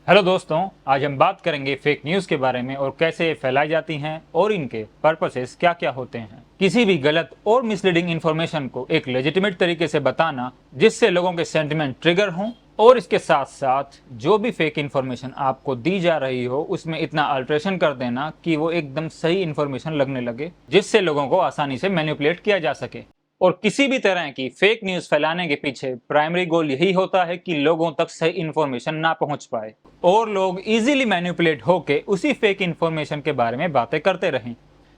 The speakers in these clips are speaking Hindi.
हेलो दोस्तों, आज हम बात करेंगे फेक न्यूज़ के बारे में और कैसे ये फैलाई जाती हैं और इनके पर्पसेस क्या क्या होते हैं। किसी भी गलत और मिसलीडिंग इन्फॉर्मेशन को एक लेजिटिमेट तरीके से बताना जिससे लोगों के सेंटिमेंट ट्रिगर हों, और इसके साथ साथ जो भी फेक इन्फॉर्मेशन आपको दी जा रही हो उसमें इतना अल्ट्रेशन कर देना कि वो एकदम सही इन्फॉर्मेशन लगने लगे, जिससे लोगों को आसानी से मैनिपुलेट किया जा सके। और किसी भी तरह की फेक न्यूज़ फैलाने के पीछे प्राइमरी गोल यही होता है कि लोगों तक सही इन्फॉर्मेशन ना पहुंच पाए और लोग इजीली मैनिपुलेट होकर उसी फेक इन्फॉर्मेशन के बारे में बातें करते रहें।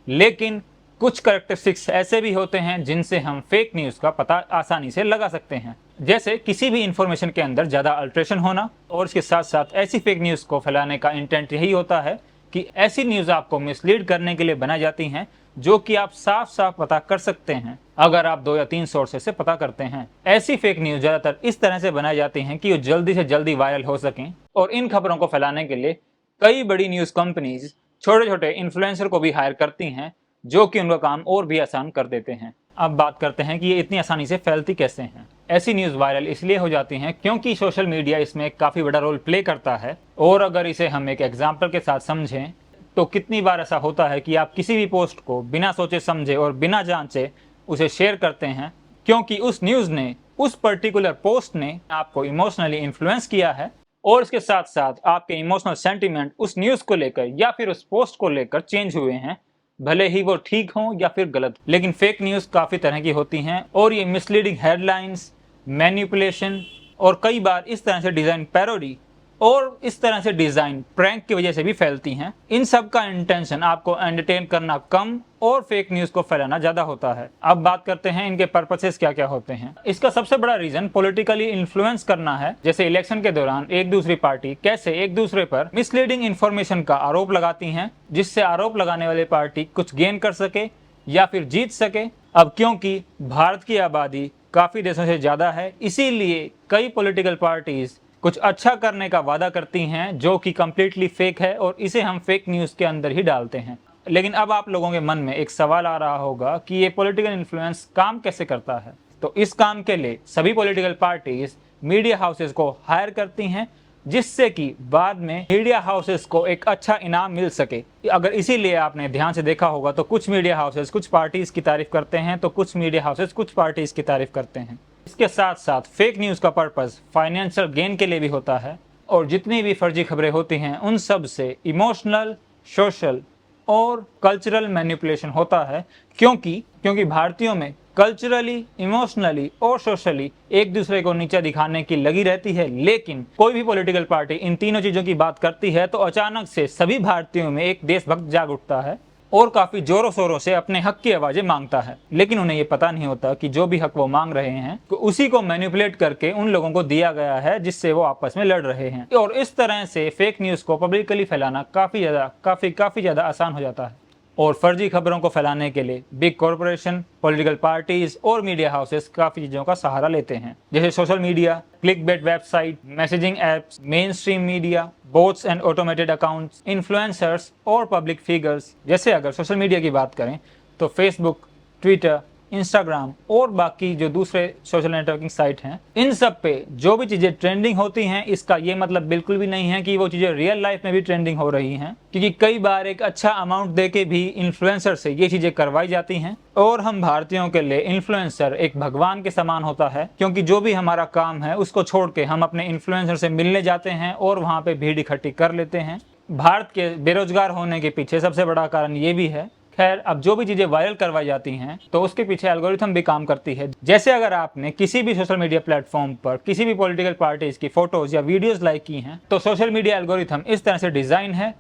लेकिन कुछ कैरेक्टरिस्टिक्स ऐसे भी होते हैं जिनसे हम फेक न्यूज़ का पता आसानी से लगा सकते हैं, जैसे किसी भी इन्फॉर्मेशन के अंदर ज़्यादा अल्ट्रेशन होना, और इसके साथ साथ ऐसी फेक न्यूज़ को फैलाने का इंटेंट यही होता है कि ऐसी न्यूज़ आपको मिसलीड करने के लिए बनाई जाती हैं जो कि आप साफ साफ पता कर सकते हैं अगर आप 2 या 3 सोर्सेस से पता करते हैं। ऐसी फेक न्यूज़ ज़्यादातर इस तरह से बनाई जाती हैं कि वो जल्दी से जल्दी वायरल हो सकें, और इन खबरों को फैलाने के लिए कई बड़ी न्यूज़ कंपनीज छोटे छोटे इन्फ्लुएंसर को भी हायर करती हैं जो कि उनका काम और भी आसान कर देते हैं। अब बात करते हैं कि ये इतनी आसानी से फैलती कैसे हैं। ऐसी न्यूज़ वायरल इसलिए हो जाती हैं क्योंकि सोशल मीडिया इसमें एक काफ़ी बड़ा रोल प्ले करता है। और अगर इसे हम एक एग्जाम्पल के साथ समझें तो कितनी बार ऐसा होता है कि आप किसी भी पोस्ट को बिना सोचे समझे और बिना जांचे उसे शेयर करते हैं क्योंकि उस न्यूज़ ने, उस पर्टिकुलर पोस्ट ने आपको इमोशनली इन्फ्लुएंस किया है, और इसके साथ साथ आपके इमोशनल सेंटीमेंट उस न्यूज़ को लेकर या फिर उस पोस्ट को लेकर चेंज हुए हैं, भले ही वो ठीक हों या फिर गलत। लेकिन फेक न्यूज़ काफ़ी तरह की होती हैं और ये मिसलीडिंग हेडलाइंस, मैनिपुलेशन और कई बार इस तरह से डिज़ाइन पैरोडी और इस तरह से डिज़ाइन प्रैंक की वजह से भी फैलती हैं। इन सब का इंटेंशन आपको एंटरटेन करना कम और फेक न्यूज़ को फैलाना ज़्यादा होता है। अब बात करते हैं इनके पर्पसेस क्या क्या होते हैं। इसका सबसे बड़ा रीज़न पॉलिटिकली इन्फ्लुएंस करना है, जैसे इलेक्शन के दौरान एक दूसरी पार्टी कैसे एक दूसरे पर मिसलीडिंग इन्फॉर्मेशन का आरोप लगाती हैं जिससे आरोप लगाने वाली पार्टी कुछ गेन कर सके या फिर जीत सके। अब क्योंकि भारत की आबादी काफ़ी देशों से ज़्यादा है, इसीलिए कई पॉलिटिकल पार्टीज कुछ अच्छा करने का वादा करती हैं जो कि कम्प्लीटली फेक है, और इसे हम फेक न्यूज़ के अंदर ही डालते हैं। लेकिन अब आप लोगों के मन में एक सवाल आ रहा होगा कि ये पॉलिटिकल इन्फ्लुएंस काम कैसे करता है। तो इस काम के लिए सभी पॉलिटिकल पार्टीज मीडिया हाउसेस को हायर करती हैं जिससे कि बाद में मीडिया हाउसेस को एक अच्छा इनाम मिल सके। अगर इसीलिए आपने ध्यान से देखा होगा तो कुछ मीडिया हाउसेस कुछ पार्टीज़ की तारीफ करते हैं तो कुछ मीडिया हाउसेस कुछ पार्टीज़ की तारीफ करते हैं। इसके साथ साथ फेक न्यूज़ का पर्पस फाइनेंशियल गेन के लिए भी होता है, और जितनी भी फर्जी खबरें होती हैं उन सब से इमोशनल, सोशल और कल्चरल मैनिपुलेशन होता है, क्योंकि भारतीयों में कल्चरली, इमोशनली और सोशली एक दूसरे को नीचा दिखाने की लगी रहती है। लेकिन कोई भी पॉलिटिकल पार्टी इन तीनों चीज़ों की बात करती है तो अचानक से सभी भारतीयों में एक देशभक्त जाग उठता है और काफ़ी ज़ोरों शोरों से अपने हक की आवाज़ें मांगता है। लेकिन उन्हें ये पता नहीं होता कि जो भी हक वो मांग रहे हैं तो उसी को मैनिपुलेट करके उन लोगों को दिया गया है जिससे वो आपस में लड़ रहे हैं, और इस तरह से फेक न्यूज़ को पब्लिकली फैलाना काफ़ी ज़्यादा आसान हो जाता है। और फर्जी खबरों को फैलाने के लिए बिग कॉरपोरेशन, पॉलिटिकल पार्टीज और मीडिया हाउसेस काफ़ी चीज़ों का सहारा लेते हैं, जैसे social media, clickbait website, messaging apps, main stream media, boats and automated accounts, influencers और पब्लिक फिगर्स। जैसे अगर सोशल मीडिया की बात करें तो फेसबुक, ट्विटर, इंस्टाग्राम और बाकी जो दूसरे सोशल नेटवर्किंग साइट हैं, इन सब पे जो भी चीज़ें ट्रेंडिंग होती हैं इसका ये मतलब बिल्कुल भी नहीं है कि वो चीज़ें रियल लाइफ में भी ट्रेंडिंग हो रही हैं, क्योंकि कई बार एक अच्छा अमाउंट दे के भी इन्फ्लुएंसर से ये चीज़ें करवाई जाती हैं। और हम भारतीयों के लिए इन्फ्लुएंसर एक भगवान के समान होता है, क्योंकि जो भी हमारा काम है उसको छोड़ के हम अपने इन्फ्लुएंसर से मिलने जाते हैं और वहाँ पर भीड़ इकट्ठी कर लेते हैं। भारत के बेरोजगार होने के पीछे सबसे बड़ा कारण ये भी है। खैर, अब जो भी चीज़ें वायरल करवाई जाती हैं तो उसके पीछे एल्गोरिथम भी काम करती है। जैसे अगर आपने किसी भी सोशल मीडिया प्लेटफॉर्म पर किसी भी पॉलिटिकल पार्टीज की फोटोज या वीडियोस लाइक की हैं तो सोशल मीडिया एल्गोरिथम इस तरह से डिज़ाइन है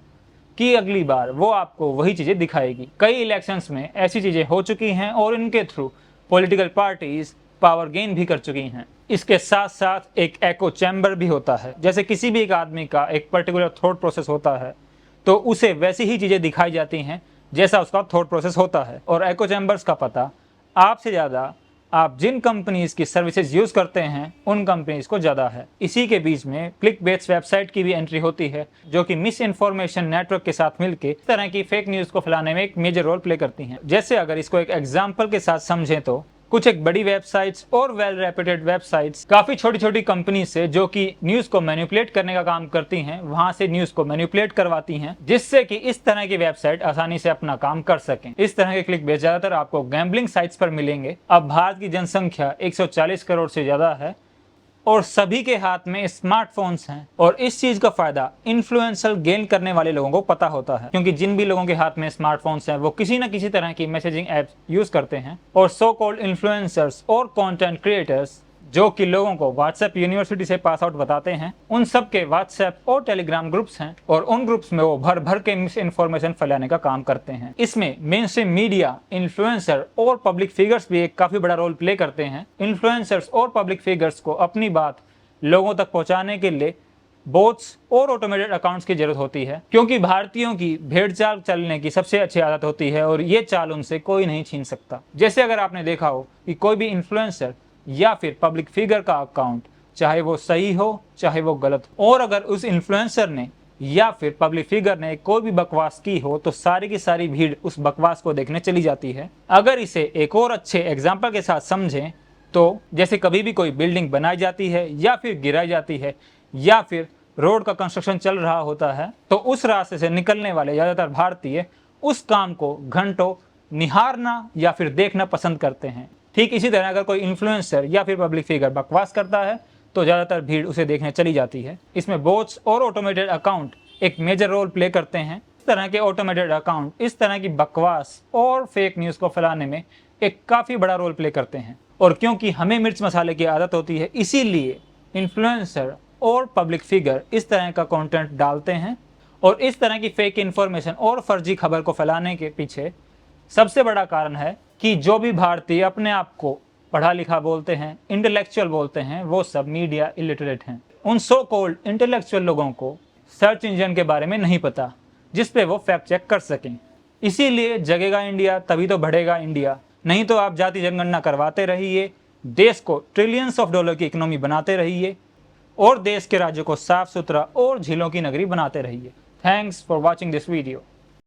कि अगली बार वो आपको वही चीज़ें दिखाएगी। कई इलेक्शंस में ऐसी चीज़ें हो चुकी हैं और इनके through political parties power gain भी कर चुकी हैं। इसके साथ साथ एक एको चैम्बर भी होता है, जैसे किसी भी एक आदमी का एक पर्टिकुलर थॉट प्रोसेस होता है तो उसे वैसी ही चीज़ें दिखाई जाती हैं जैसा उसका थॉट प्रोसेस होता है। और एको चैम्बर्स का पता आपसे ज़्यादा आप जिन कंपनीज़ की सर्विसेज यूज़ करते हैं उन कंपनीज़ को ज़्यादा है। इसी के बीच में क्लिक बेट्स वेबसाइट की भी एंट्री होती है जो कि मिस इन्फॉर्मेशन नेटवर्क के साथ मिलकर इस तरह की फेक न्यूज़ को फैलाने में एक मेजर रोल प्ले करती हैं। जैसे अगर इसको एक एग्जाम्पल के साथ समझें तो कुछ एक बड़ी वेबसाइट्स और वेल रेप्यूटेड वेबसाइट्स काफी छोटी छोटी कंपनी से जो कि न्यूज को मैनिपुलेट करने का काम करती हैं, वहां से न्यूज को मैनिपुलेट करवाती हैं, जिससे कि इस तरह की वेबसाइट आसानी से अपना काम कर सकें। इस तरह के क्लिक बेस ज्यादातर आपको गैम्बलिंग साइट्स पर मिलेंगे। अब भारत की जनसंख्या 140 करोड़ से ज्यादा है और सभी के हाथ में स्मार्टफोन्स हैं, और इस चीज का फायदा इन्फ्लुएंसर गेन करने वाले लोगों को पता होता है, क्योंकि जिन भी लोगों के हाथ में स्मार्टफोन्स हैं वो किसी न किसी तरह की मैसेजिंग ऐप्स यूज करते हैं। और सो कॉल्ड इन्फ्लुएंसर्स और कंटेंट क्रिएटर्स जो कि लोगों को व्हाट्सएप यूनिवर्सिटी से पास आउट बताते हैं, उन सब के व्हाट्सएप और टेलीग्राम ग्रुप्स हैं, और उन ग्रुप्स में वो भर भर के मिस इन्फॉर्मेशन फैलाने का काम करते हैं। इसमें मेन स्ट्रीम मीडिया, इन्फ्लुएंसर और पब्लिक फिगर्स भी एक काफी बड़ा रोल प्ले करते हैं। इन्फ्लुएंसर्स और पब्लिक फिगर्स को अपनी बात लोगों तक पहुंचाने के लिए बोट्स और ऑटोमेटेड अकाउंट्स की जरूरत होती है, क्योंकि भारतीयों की भेड़चाल चलने की सबसे अच्छी आदत होती है और ये चाल उनसे कोई नहीं छीन सकता। जैसे अगर आपने देखा हो कि कोई भी इन्फ्लुएंसर या फिर पब्लिक फिगर का अकाउंट, चाहे वो सही हो चाहे वो गलत हो, और अगर उस इन्फ्लुएंसर ने या फिर पब्लिक फिगर ने कोई भी बकवास की हो तो सारी की सारी भीड़ उस बकवास को देखने चली जाती है। अगर इसे एक और अच्छे एग्जाम्पल के साथ समझें तो जैसे कभी भी कोई बिल्डिंग बनाई जाती है या फिर गिराई जाती है या फिर रोड का कंस्ट्रक्शन चल रहा होता है, तो उस रास्ते से निकलने वाले ज़्यादातर भारतीय उस काम को घंटों निहारना या फिर देखना पसंद करते हैं। ठीक इसी तरह अगर कोई इन्फ्लुएंसर या फिर पब्लिक फिगर बकवास करता है तो ज़्यादातर भीड़ उसे देखने चली जाती है। इसमें बोट्स और ऑटोमेटेड अकाउंट एक मेजर रोल प्ले करते हैं। इस तरह के ऑटोमेटेड अकाउंट इस तरह की बकवास और फेक न्यूज़ को फैलाने में एक काफ़ी बड़ा रोल प्ले करते हैं, और क्योंकि हमें मिर्च मसाले की आदत होती है, इसीलिए इन्फ्लुएंसर और पब्लिक फिगर इस तरह का कंटेंट डालते हैं। और इस तरह की फेक इन्फॉर्मेशन और फर्जी खबर को फैलाने के पीछे सबसे बड़ा कारण है कि जो भी भारतीय अपने आप को पढ़ा लिखा बोलते हैं, इंटेलेक्चुअल बोलते हैं, वो सब मीडिया इलिटरेट हैं। उन सो कॉल्ड इंटेलेक्चुअल लोगों को सर्च इंजन के बारे में नहीं पता जिस पे वो फैक्ट चेक कर सकें। इसीलिए जगेगा इंडिया तभी तो बढ़ेगा इंडिया, नहीं तो आप जाति जनगणना करवाते रहिए, देश को ट्रिलियंस ऑफ डॉलर की इकोनॉमी बनाते रहिए और देश के राज्यों को साफ सुथरा और झीलों की नगरी बनाते रहिए। Thanks for watching this video.